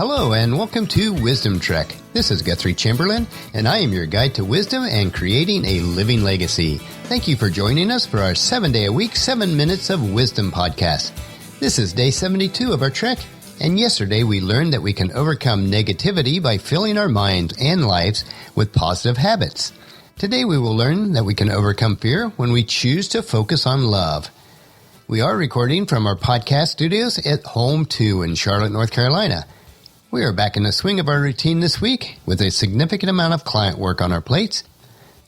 Hello and welcome to Wisdom Trek. This is Guthrie Chamberlain, and I am your guide to wisdom and creating a living legacy. Thank you for joining us for our 7-day-a-week, 7 Minutes of Wisdom podcast. This is day 72 of our trek, and yesterday we learned that we can overcome negativity by filling our minds and lives with positive habits. Today we will learn that we can overcome fear when we choose to focus on love. We are recording from our podcast studios at Home 2 in Charlotte, North Carolina. We are back in the swing of our routine this week with a significant amount of client work on our plates,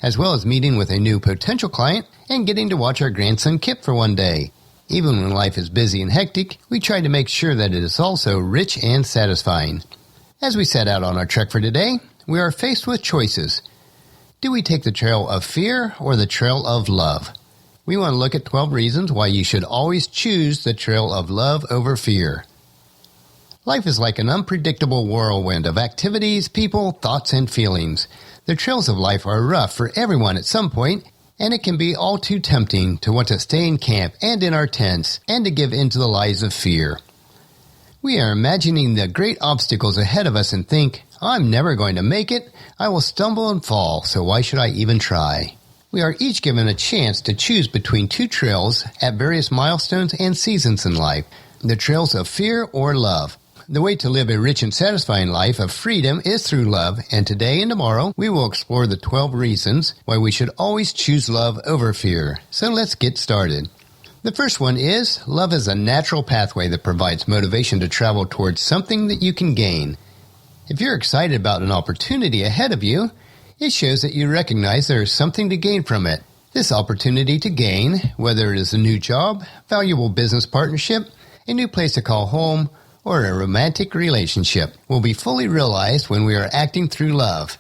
as well as meeting with a new potential client and getting to watch our grandson Kip for one day. Even when life is busy and hectic, we try to make sure that it is also rich and satisfying. As we set out on our trek for today, we are faced with choices. Do we take the trail of fear or the trail of love? We want to look at 12 reasons why you should always choose the trail of love over fear. Life is like an unpredictable whirlwind of activities, people, thoughts, and feelings. The trails of life are rough for everyone at some point, and it can be all too tempting to want to stay in camp and in our tents and to give in to the lies of fear. We are imagining the great obstacles ahead of us and think, I'm never going to make it. I will stumble and fall, so why should I even try? We are each given a chance to choose between two trails at various milestones and seasons in life, the trails of fear or love. The way to live a rich and satisfying life of freedom is through love, and today and tomorrow we will explore the 12 reasons why we should always choose love over fear. So let's get started. The first one is, love is a natural pathway that provides motivation to travel towards something that you can gain. If you're excited about an opportunity ahead of you, it shows that you recognize there is something to gain from it. This opportunity to gain, whether it is a new job, valuable business partnership, a new place to call home, or a romantic relationship, will be fully realized when we are acting through love.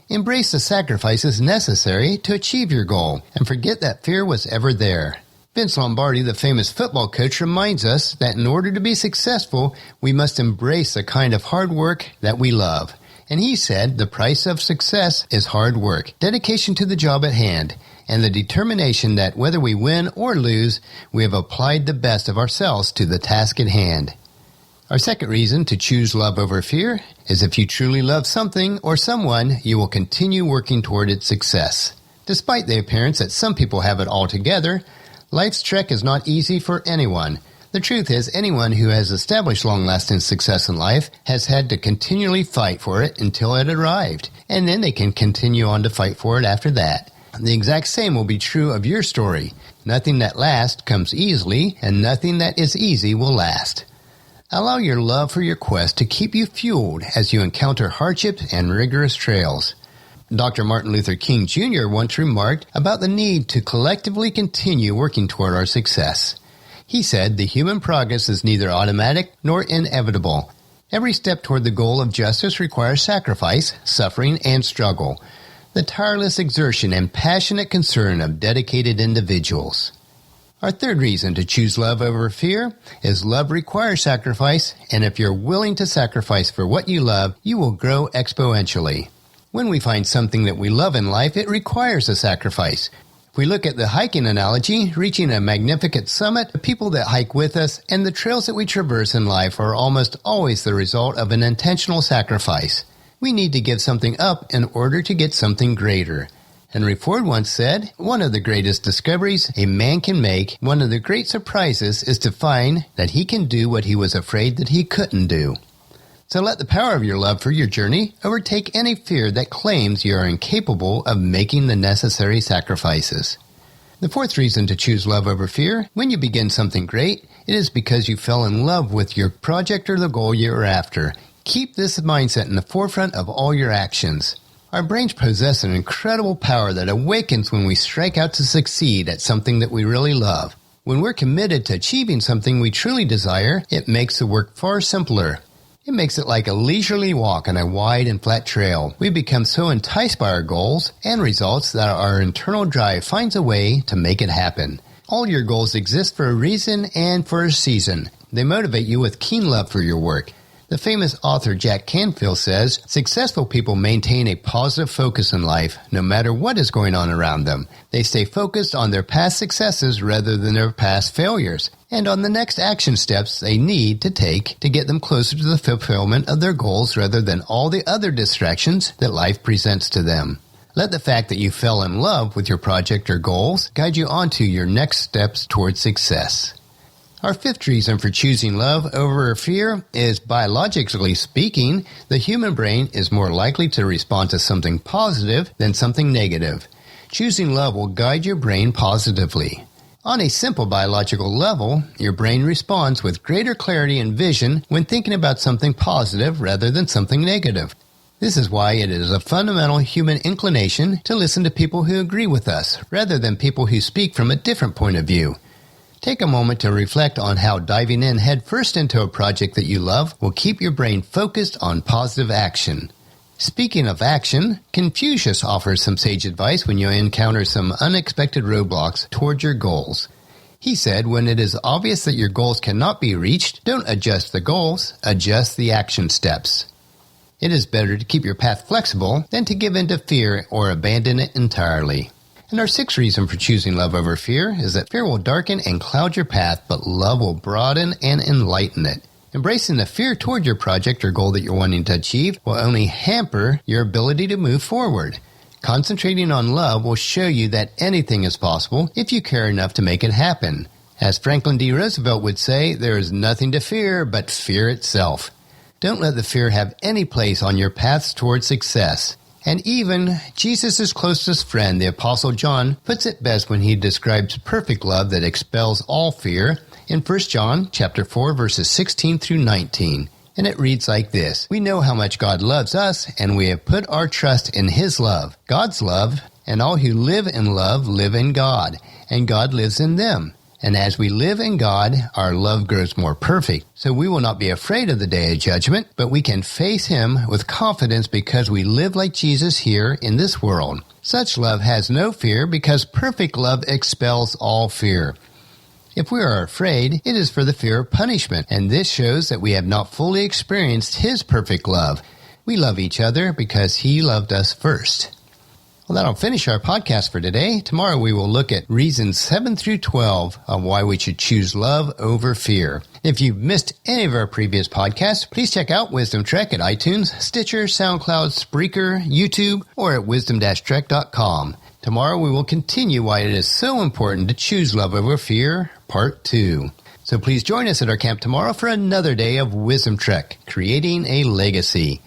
Embrace the sacrifices necessary to achieve your goal, and forget that fear was ever there. Vince Lombardi, the famous football coach, reminds us that in order to be successful, we must embrace the kind of hard work that we love. And he said, the price of success is hard work, dedication to the job at hand, and the determination that whether we win or lose, we have applied the best of ourselves to the task at hand. Our second reason to choose love over fear is if you truly love something or someone, you will continue working toward its success. Despite the appearance that some people have it all together, life's trek is not easy for anyone. The truth is, anyone who has established long-lasting success in life has had to continually fight for it until it arrived, and then they can continue on to fight for it after that. The exact same will be true of your story. Nothing that lasts comes easily, and nothing that is easy will last. Allow your love for your quest to keep you fueled as you encounter hardships and rigorous trails. Dr. Martin Luther King Jr. once remarked about the need to collectively continue working toward our success. He said, the human progress is neither automatic nor inevitable. Every step toward the goal of justice requires sacrifice, suffering, and struggle. The tireless exertion and passionate concern of dedicated individuals. Our third reason to choose love over fear is love requires sacrifice, and if you're willing to sacrifice for what you love, you will grow exponentially. When we find something that we love in life, it requires a sacrifice. If we look at the hiking analogy, reaching a magnificent summit, the people that hike with us, and the trails that we traverse in life are almost always the result of an intentional sacrifice. We need to give something up in order to get something greater. Henry Ford once said, one of the greatest discoveries a man can make, one of the great surprises, is to find that he can do what he was afraid that he couldn't do. So let the power of your love for your journey overtake any fear that claims you are incapable of making the necessary sacrifices. The fourth reason to choose love over fear, when you begin something great, it is because you fell in love with your project or the goal you are after. Keep this mindset in the forefront of all your actions. Our brains possess an incredible power that awakens when we strike out to succeed at something that we really love. When we're committed to achieving something we truly desire, it makes the work far simpler. It makes it like a leisurely walk on a wide and flat trail. We become so enticed by our goals and results that our internal drive finds a way to make it happen. All your goals exist for a reason and for a season. They motivate you with keen love for your work. The famous author Jack Canfield says, successful people maintain a positive focus in life no matter what is going on around them. They stay focused on their past successes rather than their past failures, and on the next action steps they need to take to get them closer to the fulfillment of their goals rather than all the other distractions that life presents to them. Let the fact that you fell in love with your project or goals guide you on to your next steps towards success. Our fifth reason for choosing love over fear is, biologically speaking, the human brain is more likely to respond to something positive than something negative. Choosing love will guide your brain positively. On a simple biological level, your brain responds with greater clarity and vision when thinking about something positive rather than something negative. This is why it is a fundamental human inclination to listen to people who agree with us rather than people who speak from a different point of view. Take a moment to reflect on how diving in headfirst into a project that you love will keep your brain focused on positive action. Speaking of action, Confucius offers some sage advice when you encounter some unexpected roadblocks toward your goals. He said, when it is obvious that your goals cannot be reached, don't adjust the goals, adjust the action steps. It is better to keep your path flexible than to give in to fear or abandon it entirely. And our sixth reason for choosing love over fear is that fear will darken and cloud your path, but love will broaden and enlighten it. Embracing the fear toward your project or goal that you're wanting to achieve will only hamper your ability to move forward. Concentrating on love will show you that anything is possible if you care enough to make it happen. As Franklin D. Roosevelt would say, there is nothing to fear but fear itself. Don't let the fear have any place on your paths toward success. And even Jesus' closest friend, the Apostle John, puts it best when he describes perfect love that expels all fear in 1 John chapter 4, verses 16 through 19. And it reads like this: We know how much God loves us, and we have put our trust in His love. God's love, and all who live in love live in God, and God lives in them. And as we live in God, our love grows more perfect. So we will not be afraid of the day of judgment, but we can face Him with confidence because we live like Jesus here in this world. Such love has no fear because perfect love expels all fear. If we are afraid, it is for the fear of punishment, and this shows that we have not fully experienced His perfect love. We love each other because He loved us first. Well, that'll finish our podcast for today. Tomorrow we will look at reasons 7 through 12 of why we should choose love over fear. If you've missed any of our previous podcasts, please check out Wisdom Trek at iTunes, Stitcher, SoundCloud, Spreaker, YouTube, or at wisdom-trek.com. Tomorrow we will continue why it is so important to choose love over fear, Part 2. So please join us at our camp tomorrow for another day of Wisdom Trek, creating a legacy.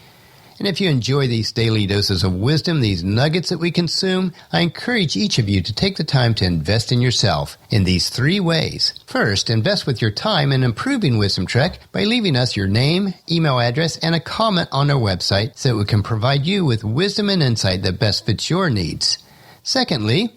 And if you enjoy these daily doses of wisdom, these nuggets that we consume, I encourage each of you to take the time to invest in yourself in these 3 ways. First, invest with your time in improving Wisdom Trek by leaving us your name, email address, and a comment on our website so that we can provide you with wisdom and insight that best fits your needs. Secondly,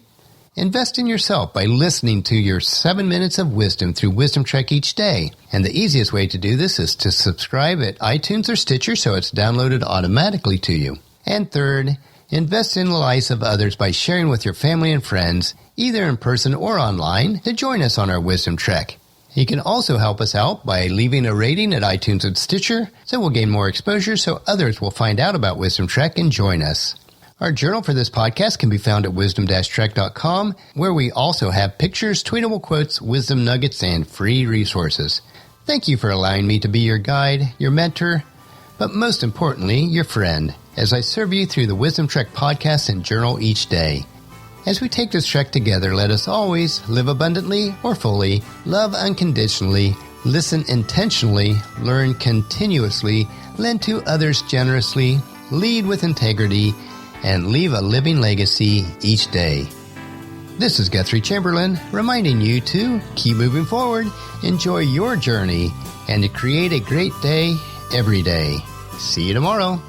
invest in yourself by listening to your 7 minutes of wisdom through Wisdom Trek each day. And the easiest way to do this is to subscribe at iTunes or Stitcher so it's downloaded automatically to you. And third, invest in the lives of others by sharing with your family and friends, either in person or online, to join us on our Wisdom Trek. You can also help us out by leaving a rating at iTunes and Stitcher so we'll gain more exposure so others will find out about Wisdom Trek and join us. Our journal for this podcast can be found at wisdom-trek.com, where we also have pictures, tweetable quotes, wisdom nuggets, and free resources. Thank you for allowing me to be your guide, your mentor, but most importantly, your friend, as I serve you through the Wisdom Trek podcast and journal each day. As we take this trek together, let us always live abundantly or fully, love unconditionally, listen intentionally, learn continuously, lend to others generously, lead with integrity, and leave a living legacy each day. This is Guthrie Chamberlain reminding you to keep moving forward, enjoy your journey, and to create a great day every day. See you tomorrow.